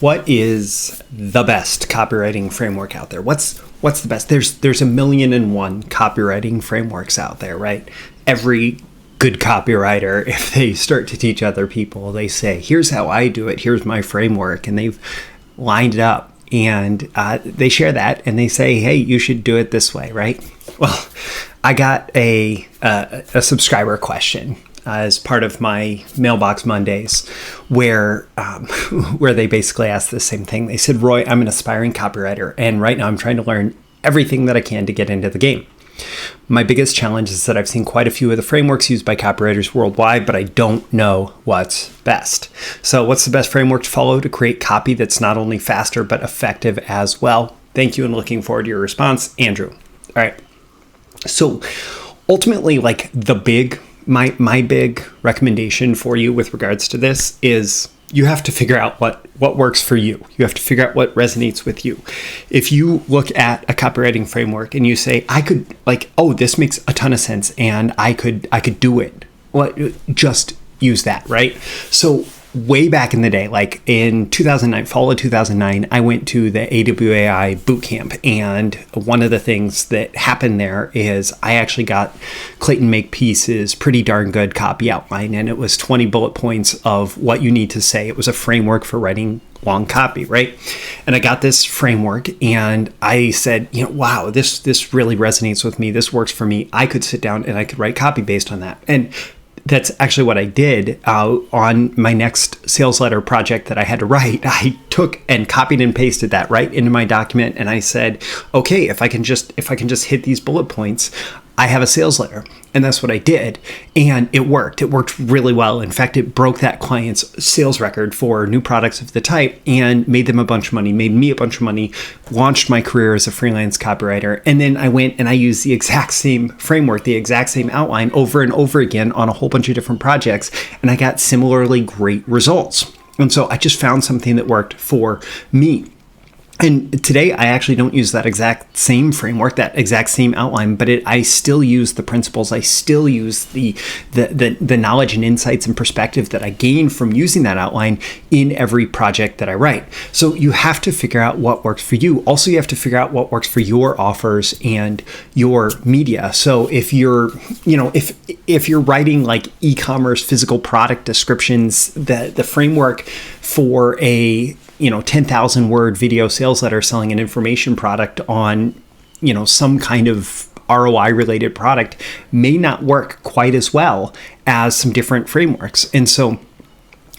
What is the best copywriting framework out there? What's the best? There's a million and one copywriting frameworks out there, right? Every good copywriter, if they start to teach other people, they say, here's how I do it, here's my framework, and they've lined it up and they share that and they say, hey, you should do it this way, right? Well, I got a subscriber question as part of my Mailbox Mondays, where they basically asked the same thing. They said, Roy, I'm an aspiring copywriter, and right now I'm trying to learn everything that I can to get into the game. My biggest challenge is that I've seen quite a few of the frameworks used by copywriters worldwide, but I don't know what's best. So what's the best framework to follow to create copy that's not only faster, but effective as well? Thank you, and looking forward to your response, Andrew. All right. So ultimately, like my big recommendation for you with regards to this is you have to figure out what works for you. You have to figure out what resonates with you. If you look at a copywriting framework and you say, this makes a ton of sense and I could do it. Well, just use that, right? So way back in the day, like in 2009, fall of 2009, I went to the AWAI bootcamp, and one of the things that happened there is I actually got Clayton Makepeace's pretty darn good copy outline, and it was 20 bullet points of what you need to say. It was a framework for writing long copy, right? And I got this framework and I said, wow, this really resonates with me. This works for me. I could sit down and I could write copy based on that. And that's actually what I did on my next sales letter project that I had to write. I took and copied and pasted that right into my document, and I said, okay, if I can just hit these bullet points, I have a sales letter. And that's what I did. And it worked. It worked really well. In fact, it broke that client's sales record for new products of the type and made them a bunch of money, made me a bunch of money, launched my career as a freelance copywriter. And then I went and I used the exact same framework, the exact same outline over and over again on a whole bunch of different projects. And I got similarly great results. And so I just found something that worked for me. And today, I actually don't use that exact same framework, that exact same outline, but I still use the principles. I still use the knowledge and insights and perspective that I gain from using that outline in every project that I write. So you have to figure out what works for you. Also, you have to figure out what works for your offers and your media. So if you're, if you're writing like e-commerce physical product descriptions, the framework for a 10,000 word video sales letter selling an information product on, some kind of ROI related product may not work quite as well as some different frameworks. And so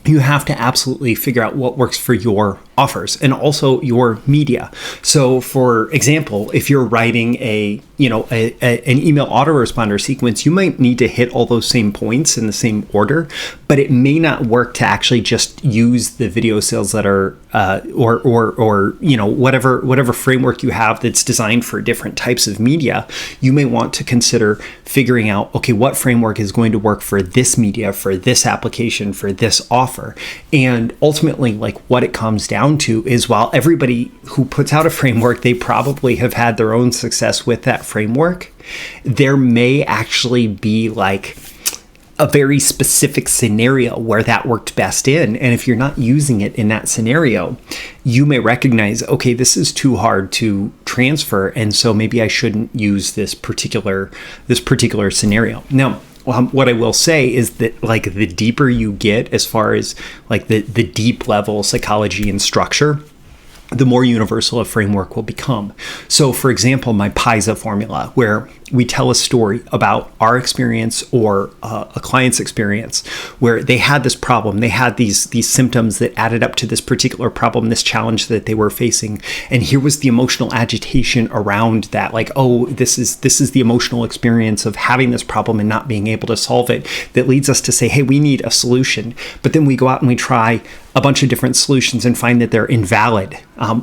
you have to absolutely figure out what works for your offers and also your media. So for example, if you're writing an email autoresponder sequence, you might need to hit all those same points in the same order, but it may not work to actually just use the video sales letter or whatever framework you have that's designed for different types of media. You may want to consider figuring out, okay, what framework is going to work for this media, for this application, for this offer. And ultimately, like what it comes down to is, while everybody who puts out a framework, they probably have had their own success with that framework, there may actually be like a very specific scenario where that worked best in. And if you're not using it in that scenario, you may recognize, okay, this is too hard to transfer, and so maybe I shouldn't use this particular scenario. Now, what I will say is that like the deeper you get as far as like the deep level psychology and structure, the more universal a framework will become. So for example, my PISA formula, where we tell a story about our experience or a client's experience where they had this problem, they had these symptoms that added up to this particular problem, this challenge that they were facing. And here was the emotional agitation around that. Like, oh, this is the emotional experience of having this problem and not being able to solve it that leads us to say, hey, we need a solution. But then we go out and we try a bunch of different solutions and find that they're invalid,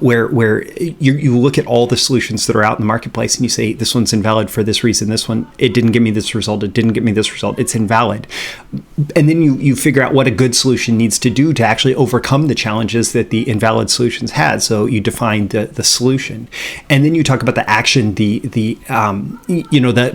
where you look at all the solutions that are out in the marketplace and you say, this one's invalid for this reason, this one, it didn't give me this result, it didn't give me this result, it's invalid. And then you figure out what a good solution needs to do to actually overcome the challenges that the invalid solutions had. So you define the solution. And then you talk about the action, the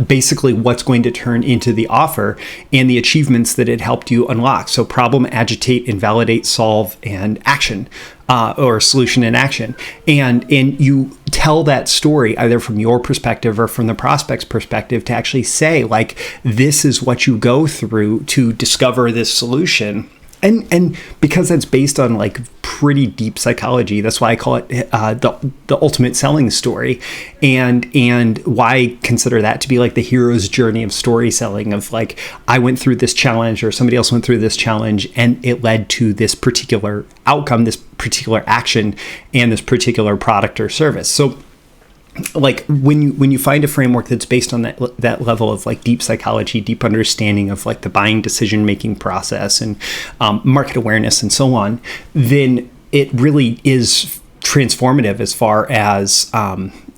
basically what's going to turn into the offer and the achievements that it helped you unlock. So problem, agitate, invalidate, solve, solve and action, or solution and action. And you tell that story either from your perspective or from the prospect's perspective to actually say, like, this is what you go through to discover this solution. And because that's based on like pretty deep psychology, that's why I call it the ultimate selling story, and why I consider that to be like the hero's journey of story selling. Of like, I went through this challenge, or somebody else went through this challenge, and it led to this particular outcome, this particular action, and this particular product or service. So, like when you find a framework that's based on that level of like deep psychology, deep understanding of like the buying decision making process and market awareness and so on, then it really is transformative as far as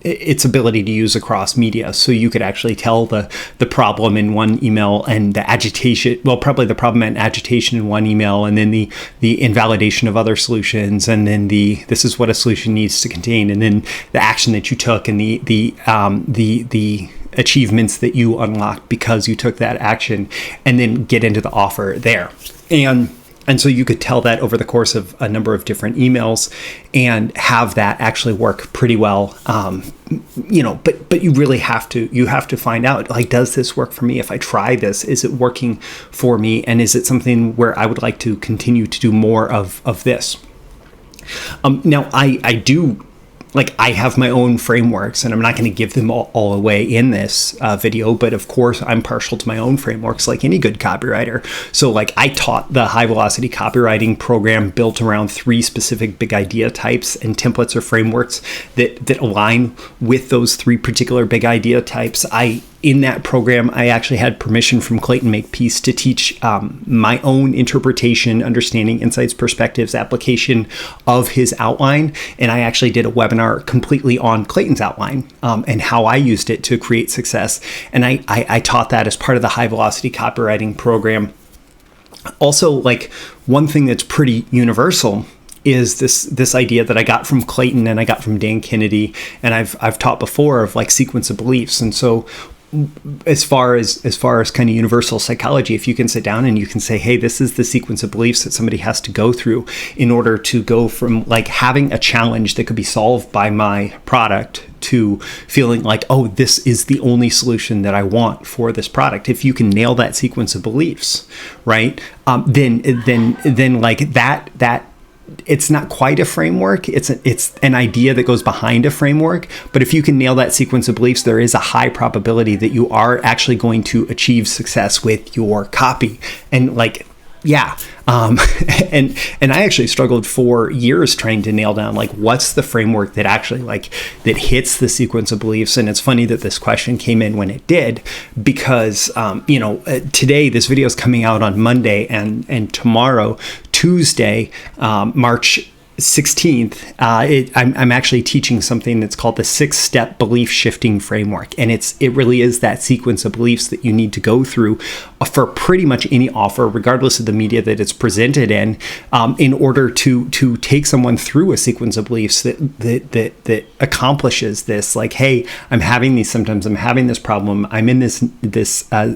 its ability to use across media. So you could actually tell the problem in one email, and the agitation, well, probably the problem and agitation in one email, and then the invalidation of other solutions, and then this is what a solution needs to contain, and then the action that you took, and the achievements that you unlocked because you took that action, and then get into the offer there. And so you could tell that over the course of a number of different emails and have that actually work pretty well. But you really have to find out, like, does this work for me? If I try this, is it working for me? And is it something where I would like to continue to do more of this? Now, I do. Like, I have my own frameworks, and I'm not going to give them all away in this video, but of course I'm partial to my own frameworks like any good copywriter. So like, I taught the high velocity copywriting program built around 3 specific big idea types and templates or frameworks that align with those 3 particular big idea types. In that program, I actually had permission from Clayton Makepeace to teach my own interpretation, understanding, insights, perspectives, application of his outline. And I actually did a webinar completely on Clayton's outline and how I used it to create success. And I taught that as part of the high velocity copywriting program. Also, like, one thing that's pretty universal is this idea that I got from Clayton and I got from Dan Kennedy, and I've taught before, of like sequence of beliefs. And so as far as kind of universal psychology, if you can sit down and you can say, hey, this is the sequence of beliefs that somebody has to go through in order to go from like having a challenge that could be solved by my product to feeling like, oh, this is the only solution that I want for this product. If you can nail that sequence of beliefs, right, then like that it's not quite a framework. It's an idea that goes behind a framework. But if you can nail that sequence of beliefs, there is a high probability that you are actually going to achieve success with your copy. And like, yeah. And I actually struggled for years trying to nail down, like, what's the framework that actually like that hits the sequence of beliefs. And it's funny that this question came in when it did, because today this video is coming out on Monday, and tomorrow, Tuesday, March 16th, I'm actually teaching something that's called the 6-step belief shifting framework. And it really is that sequence of beliefs that you need to go through for pretty much any offer, regardless of the media that it's presented in order to take someone through a sequence of beliefs that accomplishes this. Like, hey, I'm having these symptoms, I'm having this problem, I'm in this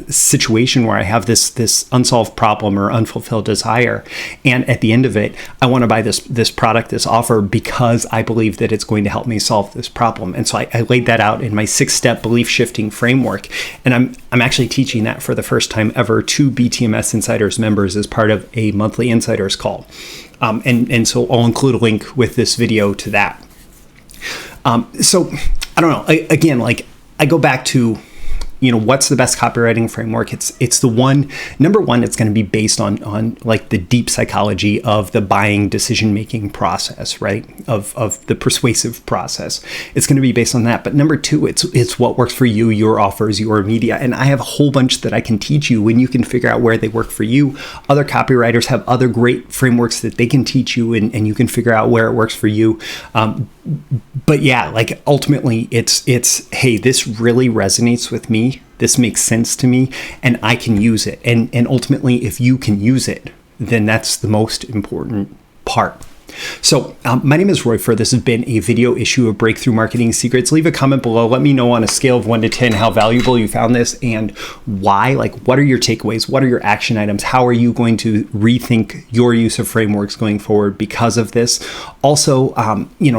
situation where I have this unsolved problem or unfulfilled desire, and at the end of it, I want to buy this product, this offer, because I believe that it's going to help me solve this problem. And so I laid that out in my 6-step belief shifting framework, and I'm actually teaching that for the first time ever to BTMS Insiders members as part of a monthly Insiders call. And so I'll include a link with this video to that. So I don't know, again, like, I go back to, what's the best copywriting framework? It's the number one, it's going to be based on like the deep psychology of the buying decision-making process, right? Of the persuasive process. It's going to be based on that. But number 2, it's what works for you, your offers, your media. And I have a whole bunch that I can teach you when you can figure out where they work for you. Other copywriters have other great frameworks that they can teach you, and you can figure out where it works for you. But yeah, like, ultimately it's, hey, this really resonates with me. This makes sense to me, and I can use it. And ultimately, if you can use it, then that's the most important part. So my name is Roy Fur. This has been a video issue of Breakthrough Marketing Secrets. Leave a comment below. Let me know on a scale of 1 to 10 how valuable you found this and why. Like, what are your takeaways? What are your action items? How are you going to rethink your use of frameworks going forward because of this? Also,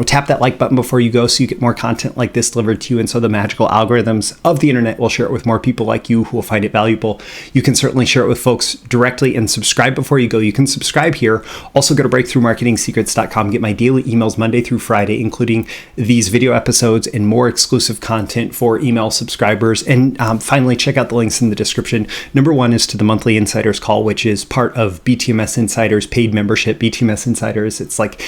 tap that like button before you go so you get more content like this delivered to you. And so the magical algorithms of the internet will share it with more people like you who will find it valuable. You can certainly share it with folks directly and subscribe before you go. You can subscribe here. Also go to breakthroughmarketingsecrets.com. Get my daily emails Monday through Friday, including these video episodes and more exclusive content for email subscribers. And finally, check out the links in the description. Number 1 is to the monthly Insiders call, which is part of BTMS Insiders paid membership. BTMS Insiders, it's like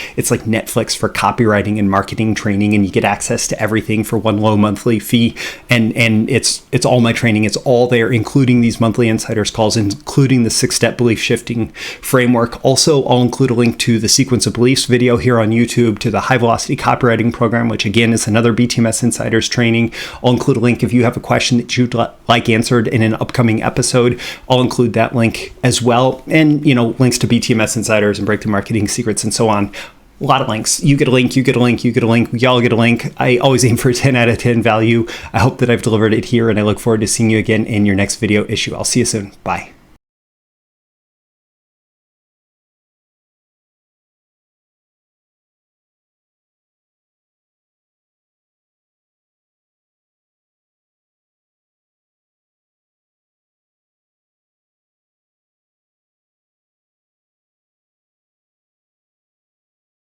Netflix for copywriting and marketing training, and you get access to everything for one low monthly fee. And it's all my training. It's all there, including these monthly Insiders calls, including the 6-step belief shifting framework. Also, I'll include a link to the Sequence of Beliefs video here on YouTube, to the High Velocity Copywriting program, which again is another BTMS Insiders training. I'll include a link if you have a question that you'd like answered in an upcoming episode. I'll include that link as well. And, links to BTMS Insiders and Breakthrough Marketing Secrets and so on. A lot of links. You get a link, you get a link, you get a link. We all get a link. I always aim for a 10 out of 10 value. I hope that I've delivered it here, and I look forward to seeing you again in your next video issue. I'll see you soon. Bye.